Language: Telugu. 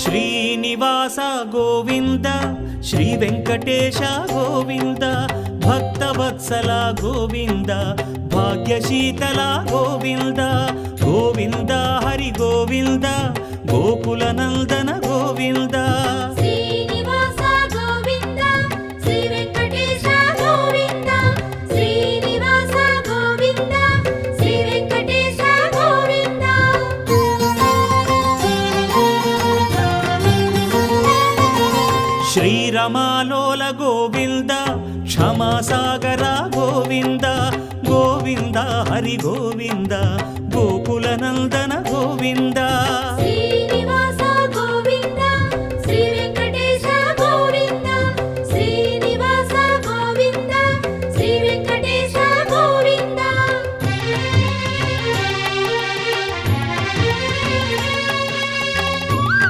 శ్రీనివాస గోవింద శ్రీ వెంకటేశ గోవింద భక్తవత్సల గోవింద భాగ్యశీతల గోవింద గోవింద హరి గోవింద గోకుల నందన గోవింద శ్రీనివాస గోవింద శ్రీ వెంకటేశ గోవింద శ్రీనివాస గోవింద శ్రీ వెంకటేశ గోవింద శ్రీరమాలోల గోవింద క్షమాసాగర గోవింద గోవింద హరి గోవింద గోకుల నందన గోవింద